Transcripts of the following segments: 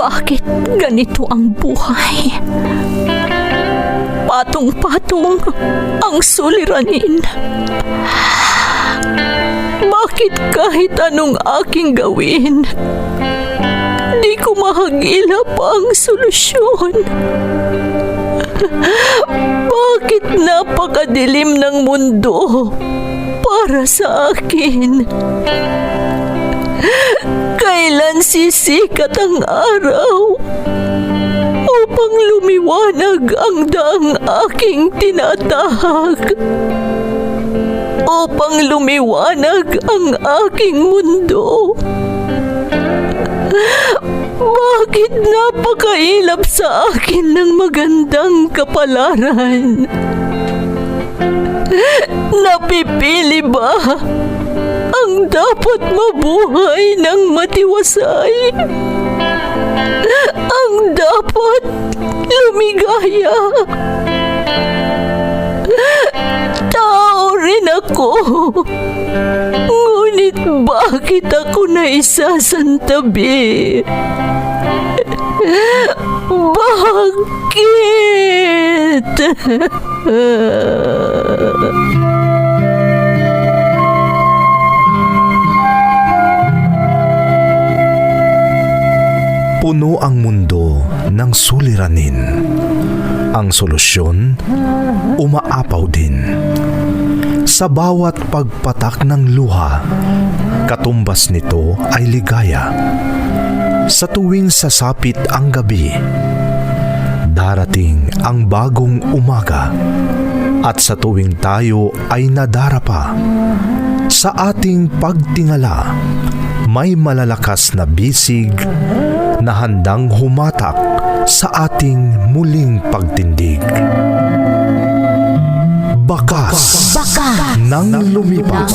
Bakit ganito ang buhay? Patong-patong ang suliranin. Bakit kahit anong aking gawin, di ko mahagilap ang solusyon? Bakit napakadilim ng mundo para sa akin? Kailan sisikat ang araw upang lumiwanag ang daang aking tinatahak? Upang lumiwanag ang aking mundo? Bakit napakailap sa akin ng magandang kapalaran? Napipili ba ang dapat mabuhay ng matiwasay? Ang dapat lumigaya? Tao rin ako. Ngunit bakit ako naisasantabi? Bakit? Puno ang mundo ng suliranin. Ang solusyon, umaapaw din. Sa bawat pagpatak ng luha, katumbas nito ay ligaya. Sa tuwing sasapit ang gabi, darating ang bagong umaga. At sa tuwing tayo ay nadarapa, sa ating pagtingala, may malalakas na bisig na handang humatak sa ating muling pagtindig. Bakas ng lumipas.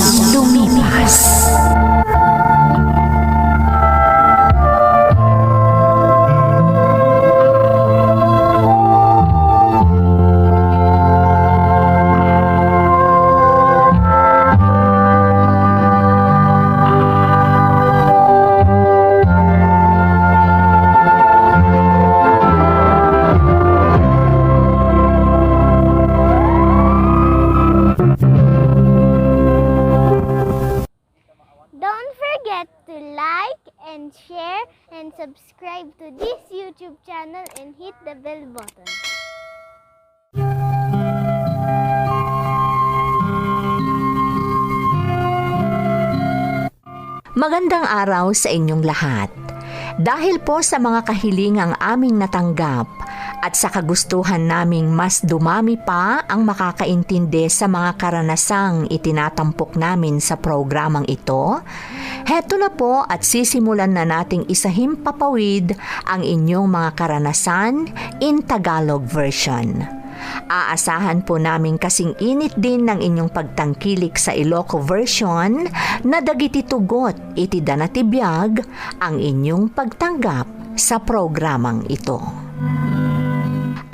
Don't forget to like and share and subscribe to this YouTube channel and hit the bell button. Magandang araw sa inyong lahat. Dahil po sa mga kahilingang aming natanggap at sa kagustuhan naming mas dumami pa ang makakaintindi sa mga karanasang itinatampok namin sa programang ito, heto na po at sisimulan na nating isahimpapawid ang inyong mga karanasan in Tagalog version. Aasahan po namin kasing init din ng inyong pagtangkilik sa Ilocos version na dagiti tugot iti danatibiyag ang inyong pagtanggap sa programang ito.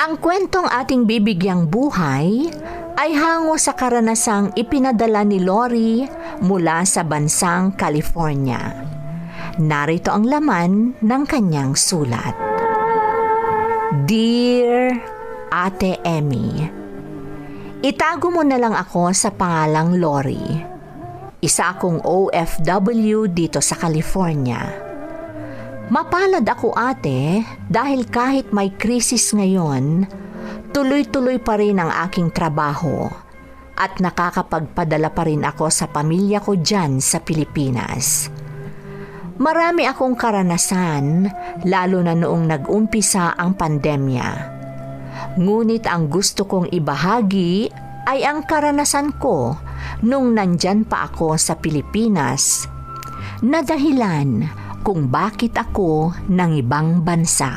Ang kwentong ating bibigyang buhay ay hango sa karanasang ipinadala ni Lori mula sa bansang California. Narito ang laman ng kanyang sulat. Dear Ate Emmy, itago mo na lang ako sa pangalang Lori. Isa akong OFW dito sa California. Mapalad ako ate dahil kahit may krisis ngayon, tuloy-tuloy pa rin ang aking trabaho at nakakapagpadala pa rin ako sa pamilya ko dyan sa Pilipinas. Marami akong karanasan lalo na noong nag-umpisa ang pandemya. Ngunit ang gusto kong ibahagi ay ang karanasan ko nung nandyan pa ako sa Pilipinas na dahilan kung bakit ako ng ibang bansa.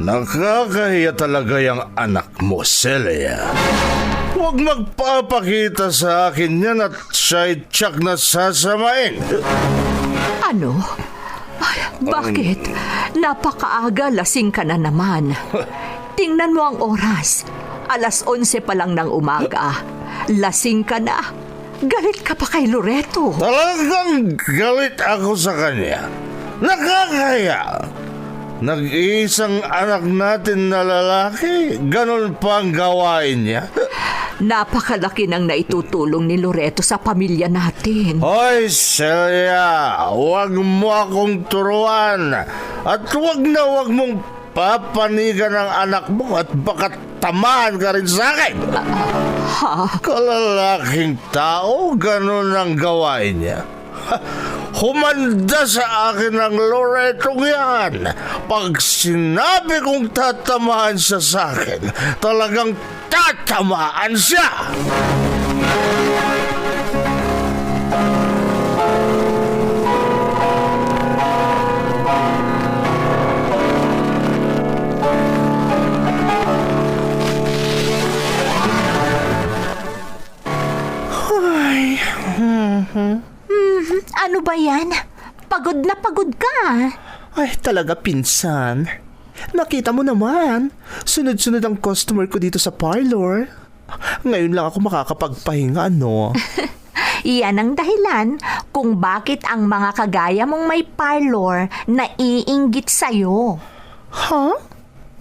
Nakakahiya talaga yung anak mo, Celia. Huwag magpapakita sa akin yan at siya'y tiyak na sasamain. Ano? Bakit? Napakaaga, lasing ka na naman. Tingnan mo ang oras. 11:11 pa lang ng umaga. Lasing ka na. Galit ka pa kay Loreto. Talagang galit ako sa kanya. Nakakaya. Nag-iisang anak natin na lalaki, ganon pa ang gawain niya. Napakalaki ng naitutulong ni Loreto sa pamilya natin. Hoy, Celia, huwag mo akong turuan. At huwag mong papanigan ang anak mo at baka tamaan ka rin sa akin. Kalalaking tao, ganon ang gawain niya. Humanda sa akin ang Loretong yan. Pag sinabi kong tatamaan siya sa akin, talagang tatamaan siya. Ano ba yan? Pagod na pagod ka. Ay, talaga pinsan. Nakita mo naman, sunod-sunod ang customer ko dito sa parlor. Ngayon lang ako makakapagpahinga, no? Iyan ang dahilan kung bakit ang mga kagaya mong may parlor naiinggit sa'yo. Ha?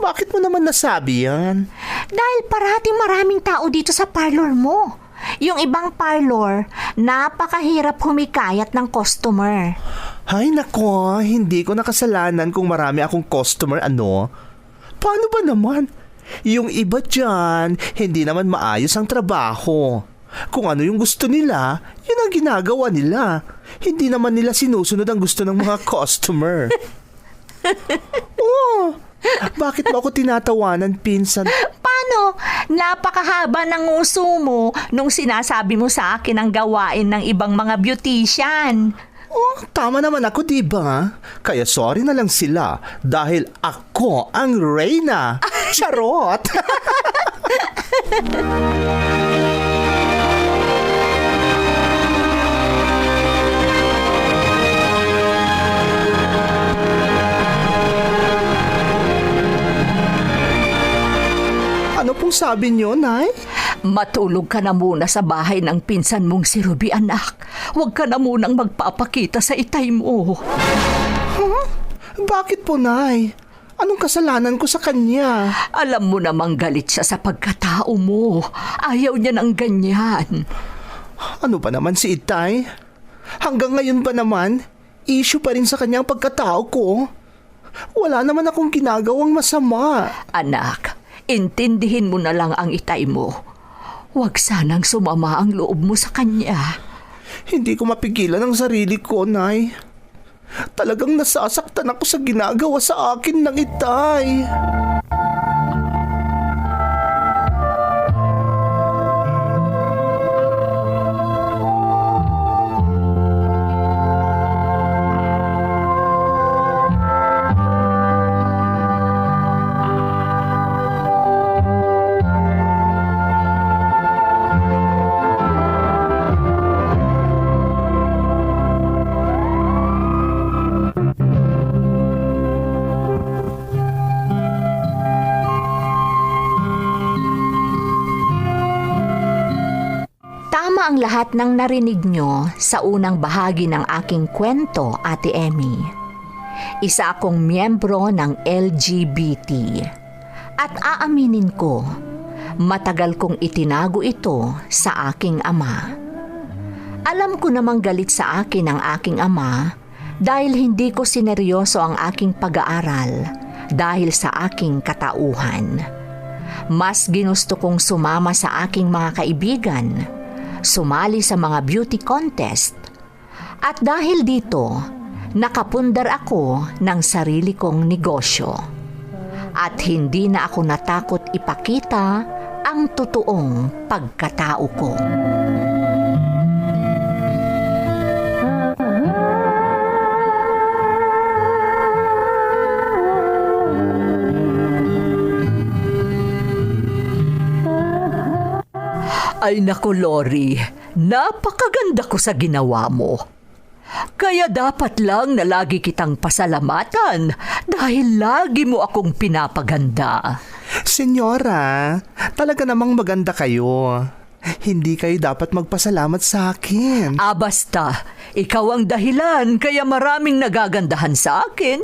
Bakit mo naman nasabi yan? Dahil parating maraming tao dito sa parlor mo. Yung ibang parlor, napakahirap humikayat ng customer. Ay nako, hindi ko nakasalanan kung marami akong customer, ano? Paano ba naman? Yung iba dyan, hindi naman maayos ang trabaho. Kung ano yung gusto nila, yun ang ginagawa nila. Hindi naman nila sinusunod ang gusto ng mga customer. Oh, bakit mo ako tinatawanan, pinsan? Paano? Napakahaba ng uso mo nung sinasabi mo sa akin ang gawain ng ibang mga beautician. Oh, tama naman ako, diba? Kaya sorry na lang sila dahil ako ang reyna. Charot! Ano pong sabi niyo, Nay? Matulog ka na muna sa bahay ng pinsan mong si Ruby, anak. Huwag ka na munang magpapakita sa itay mo. Huh? Bakit po, Nay? Anong kasalanan ko sa kanya? Alam mo namang galit siya sa pagkatao mo. Ayaw niya ng ganyan. Ano pa naman si Itay? Hanggang ngayon ba naman, issue pa rin sa kanyang pagkatao ko? Wala naman akong ginagawang masama. Anak, intindihin mo na lang ang itay mo. Huwag sanang sumama ang loob mo sa kanya. Hindi ko mapigilan ang sarili ko, Nay. Talagang nasasaktan ako sa ginagawa sa akin ng Itay. Ang lahat ng narinig nyo sa unang bahagi ng aking kwento, Ate Emmy. Isa akong miyembro ng LGBT. At aaminin ko, matagal kong itinago ito sa aking ama. Alam ko namang galit sa akin ang aking ama dahil hindi ko sineryoso ang aking pag-aaral dahil sa aking katauhan. Mas ginusto kong sumama sa aking mga kaibigan, sumali sa mga beauty contest. At dahil dito, nakapundar ako ng sarili kong negosyo. At hindi na ako natakot ipakita ang totoong pagkatao ko. Ay naku, Lori, napakaganda ko sa ginawa mo. Kaya dapat lang na lagi kitang pasalamatan dahil lagi mo akong pinapaganda. Senyora, talaga namang maganda kayo. Hindi kayo dapat magpasalamat sa akin. Basta, ikaw ang dahilan kaya maraming nagagandahan sa akin.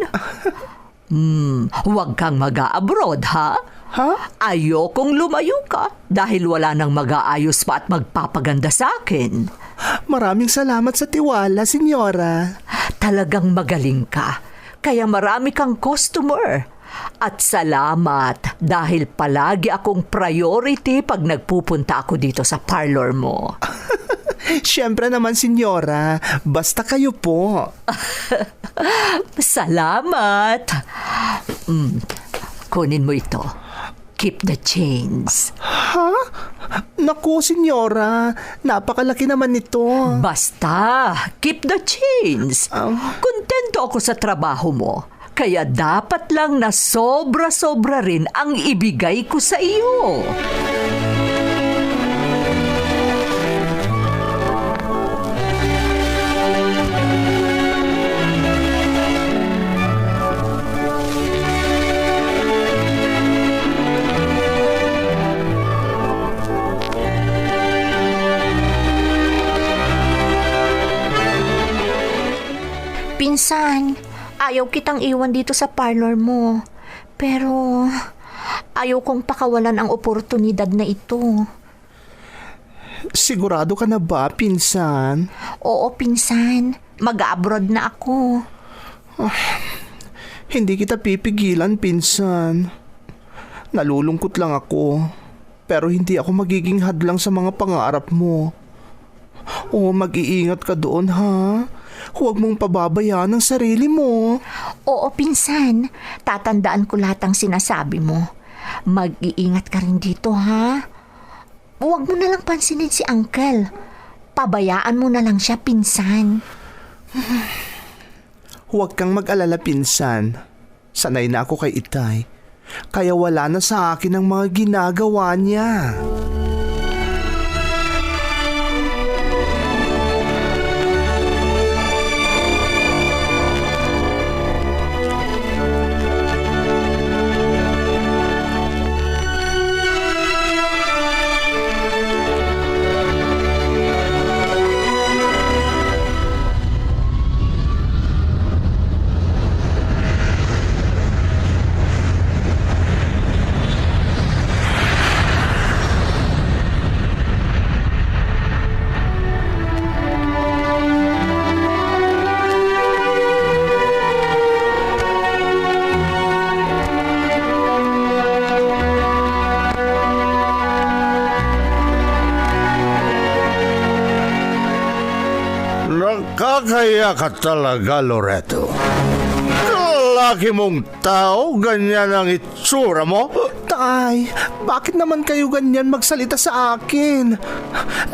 Huwag kang mag-a-abroad, ha? Ha? Ayokong lumayo ka dahil wala nang mag-aayos pa at magpapaganda sa akin. Maraming salamat sa tiwala, senyora. Talagang magaling ka, kaya marami kang customer. At salamat dahil palagi akong priority pag nagpupunta ako dito sa parlor mo. Siyempre naman, senyora. Basta kayo po. Salamat. Kunin mo ito. Keep the change. Ha? Naku, senyora. Napakalaki naman nito. Basta, keep the change. Kontento ako sa trabaho mo. Kaya dapat lang na sobra-sobra rin ang ibigay ko sa iyo. Pinsan, ayaw kitang iwan dito sa parlor mo. Pero ayaw kong pakawalan ang oportunidad na ito. Sigurado ka na ba, pinsan? Oo, pinsan. Mag-abroad na ako. Hindi kita pipigilan, pinsan. Nalulungkot lang ako. Pero hindi ako magiging hadlang sa mga pangarap mo. Oo, mag-iingat ka doon, ha? Huwag mong pababayaan ang sarili mo. Oo, pinsan. Tatandaan ko lahat ang sinasabi mo. Mag-iingat ka rin dito, ha? Huwag mo na lang pansinin si Uncle. Pabayaan mo na lang siya, pinsan. Huwag kang mag-alala, pinsan. Sanay na ako kay Itay. Kaya wala na sa akin ang mga ginagawa niya. Nakakaya ka talaga, Loreto. Kalaki mong tao, ganyan ang itsura mo. Tay, bakit naman kayo ganyan magsalita sa akin?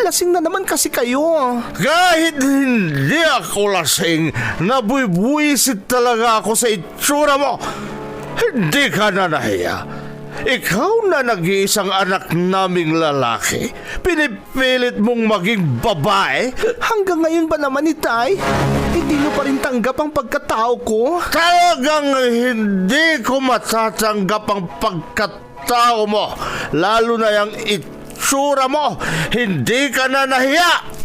Lasing na naman kasi kayo. Kahit hindi ako lasing, nabubwisit talaga ako sa itsura mo. Hindi ka na nahiya. Ikaw na nag-iisang anak naming lalaki. Pinipilit mong maging babae? Hanggang ngayon ba naman, Itay? Hindi mo pa rin tanggap ang pagkatao ko? Talagang hindi ko matatanggap ang pagkatao mo. Lalo na yung itsura mo. Hindi ka na nahiya.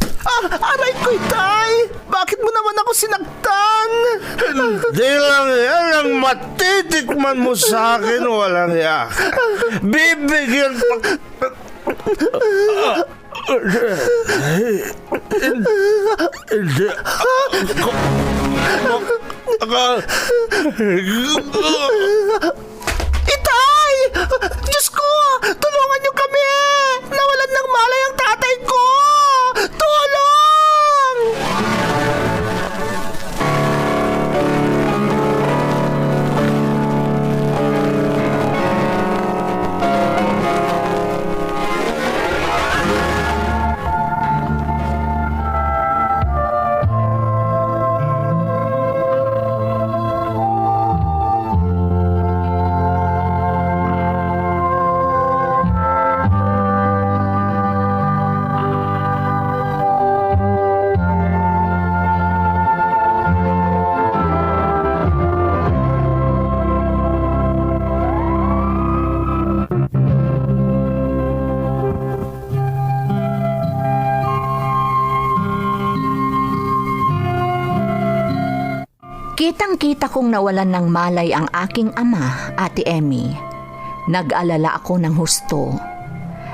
Aray ko, Itay! Bakit mo naman ako sinaktan? Hindi lang yan ang matitikman mo sa akin, walang hiya. Bibigyan pa... Hindi Itay! Diyos ko! Tulungan niyo kami! Nawalan ng malay ang tatay ko! Tulong! Kitang-kita kong nawalan ng malay ang aking ama, Ate Emmy. Nag-alala ako ng husto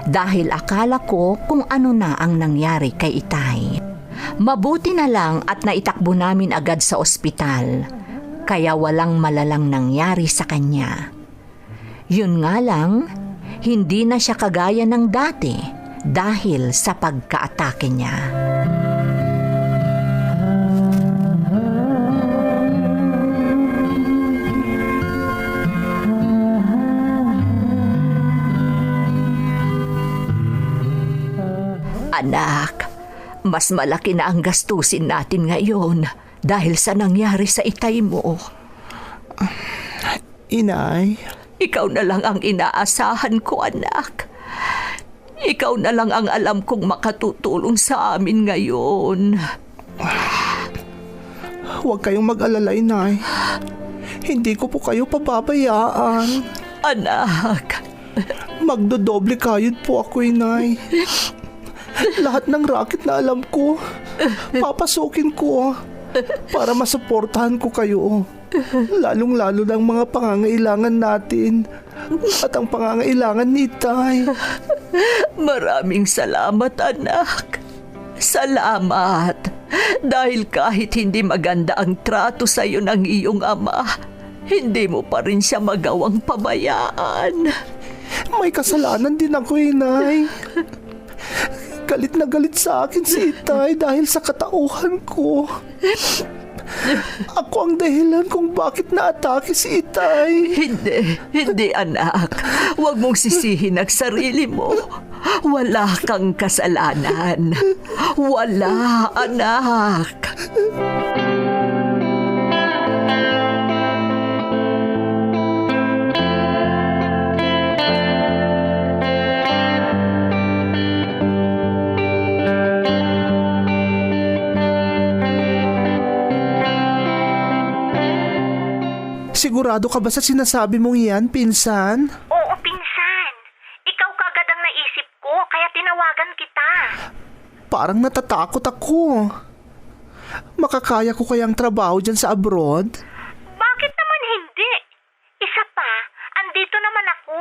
dahil akala ko kung ano na ang nangyari kay Itay. Mabuti na lang at naitakbo namin agad sa ospital, kaya walang malalang nangyari sa kanya. Yun nga lang, hindi na siya kagaya ng dati dahil sa pagkaatake niya. Anak, mas malaki na ang gastusin natin ngayon dahil sa nangyari sa Itay mo. Inay, Ikaw na lang ang inaasahan ko, anak. Ikaw na lang ang alam kong makatutulong sa amin ngayon. huwag kayong mag-alala, Inay. Hindi ko po kayo pababayaan. Anak, Magdodoble kayod po ako, Inay. Lahat ng racket na alam ko, papasukin ko para masuportahan ko kayo. Lalong-lalo ng mga pangangailangan natin at ang pangangailangan ni Tay. maraming salamat, anak. Salamat. Dahil kahit hindi maganda ang trato sa iyo ng iyong ama, hindi mo pa rin siya magawang pabayaan. May kasalanan din ako, Inay. Galit na galit sa akin si Itay dahil sa katauhan ko. Ako ang dahilan kung bakit naatake si Itay. Hindi anak. Huwag mong sisihin ang sarili mo. Wala kang kasalanan. Wala, anak. Sigurado ka ba sa sinasabi mong yan, pinsan? Oo, pinsan. Ikaw kagad ang naisip ko, kaya tinawagan kita. Parang natatakot ako. Makakaya ko kayang trabaho dyan sa abroad? Bakit naman hindi? Isa pa, andito naman ako.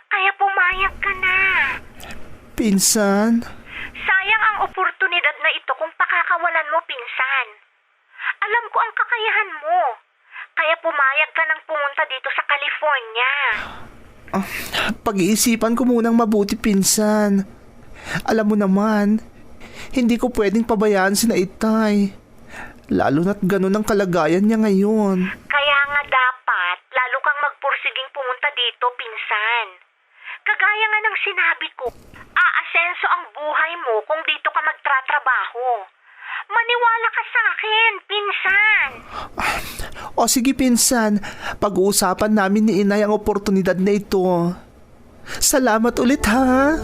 Kaya pumayag ka na. Pinsan, Sayang ang oportunidad na ito kung pakakawalan mo, pinsan. Alam ko ang kakayahan mo. Kaya pumayag ka nang pumunta dito sa California. pag-iisipan ko munang mabuti, pinsan. Alam mo naman, hindi ko pwedeng pabayaan si Itay. Lalo na't ganun ang kalagayan niya ngayon. Kaya nga dapat, lalo kang magpursiging pumunta dito, pinsan. Kagaya nga ng sinabi ko, aasenso ang buhay mo kung dito ka magtratrabaho. Maniwala ka sa akin, pinsan. O sige, pinsan, pag-uusapan namin ni Inay ang oportunidad na ito. Salamat ulit, ha?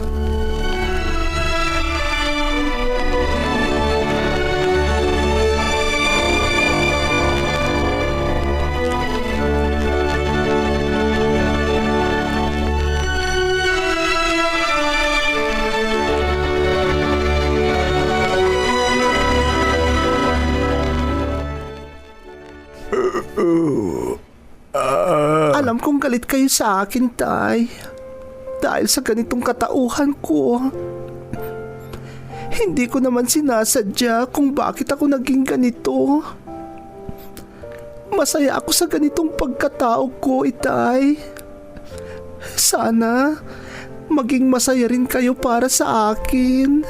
Alam kong galit kayo sa akin, Tay. Dahil sa ganitong katauhan ko. Hindi ko naman sinasadya kung bakit ako naging ganito. Masaya ako sa ganitong pagkatao ko, Itay. Sana maging masaya rin kayo para sa akin.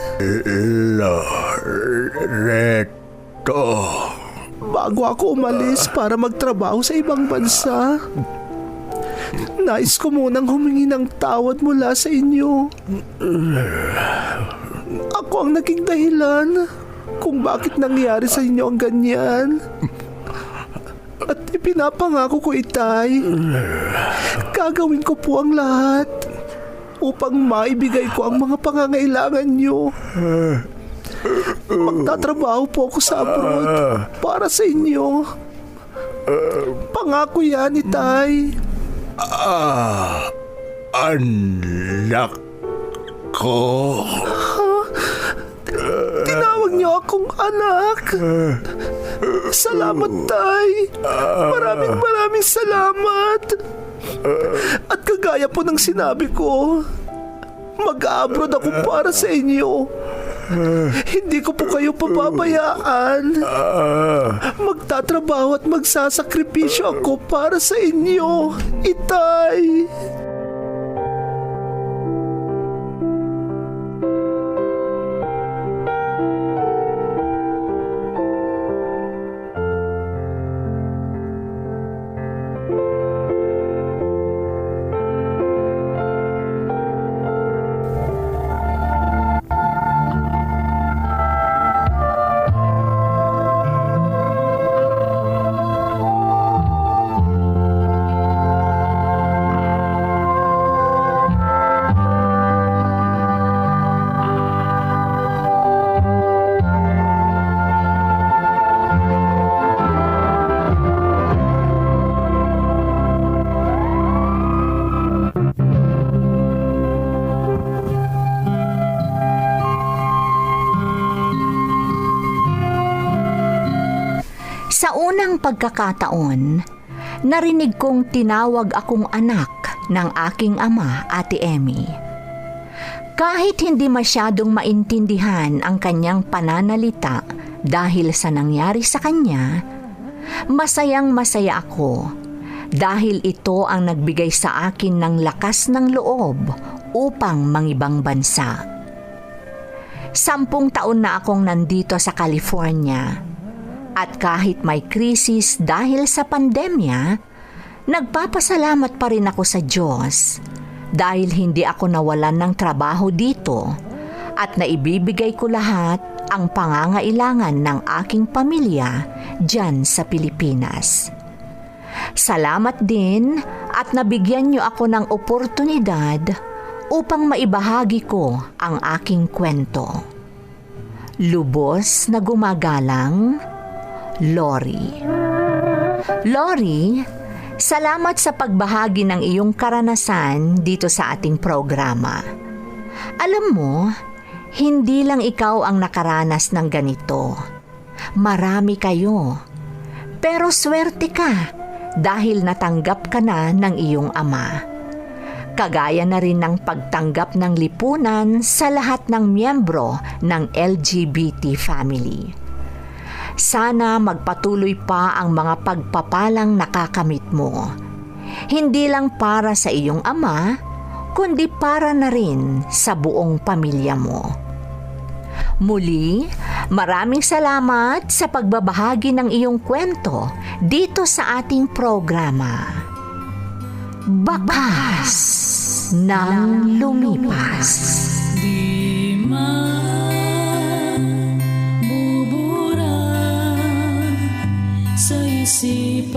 Loreto. Bago ako umalis para magtrabaho sa ibang bansa, nais ko munang humingi ng tawad mula sa inyo. Ako ang naging dahilan kung bakit nangyari sa inyo ang ganyan. At ipinapangako ko, Itay, gagawin ko po ang lahat upang maibigay ko ang mga pangangailangan nyo. Magtatrabaho po ako sa abroad para sa inyo. Pangako yan, Itay. Anak ko. Tinawag niyo akong anak. Salamat, Tay. Maraming salamat. At kagaya po ng sinabi ko, mag-abroad ako para sa inyo. Hindi ko po kayo pababayaan. Magtatrabaho at magsasakripisyo ako para sa inyo, Itay. Sa unang pagkakataon, narinig kong tinawag akong anak ng aking ama, Ate Emmy. Kahit hindi masyadong maintindihan ang kanyang pananalita dahil sa nangyari sa kanya, masayang masaya ako dahil ito ang nagbigay sa akin ng lakas ng loob upang mangibang bansa. 10 taon na akong nandito sa California. At kahit may krisis dahil sa pandemya, nagpapasalamat pa rin ako sa Diyos dahil hindi ako nawalan ng trabaho dito at naibibigay ko lahat ang pangangailangan ng aking pamilya dyan sa Pilipinas. Salamat din at nabigyan niyo ako ng oportunidad upang maibahagi ko ang aking kwento. Lubos na gumagalang, Lori. Lori, salamat sa pagbahagi ng iyong karanasan dito sa ating programa. Alam mo, hindi lang ikaw ang nakaranas ng ganito. Marami kayo. Pero swerte ka dahil natanggap ka na ng iyong ama. Kagaya na rin ng pagtanggap ng lipunan sa lahat ng miyembro ng LGBT family. Sana magpatuloy pa ang mga pagpapalang nakakamit mo. Hindi lang para sa iyong ama, kundi para na rin sa buong pamilya mo. Muli, maraming salamat sa pagbabahagi ng iyong kwento dito sa ating programa. Bakas ng Lumipas. Di mabubura sa isipan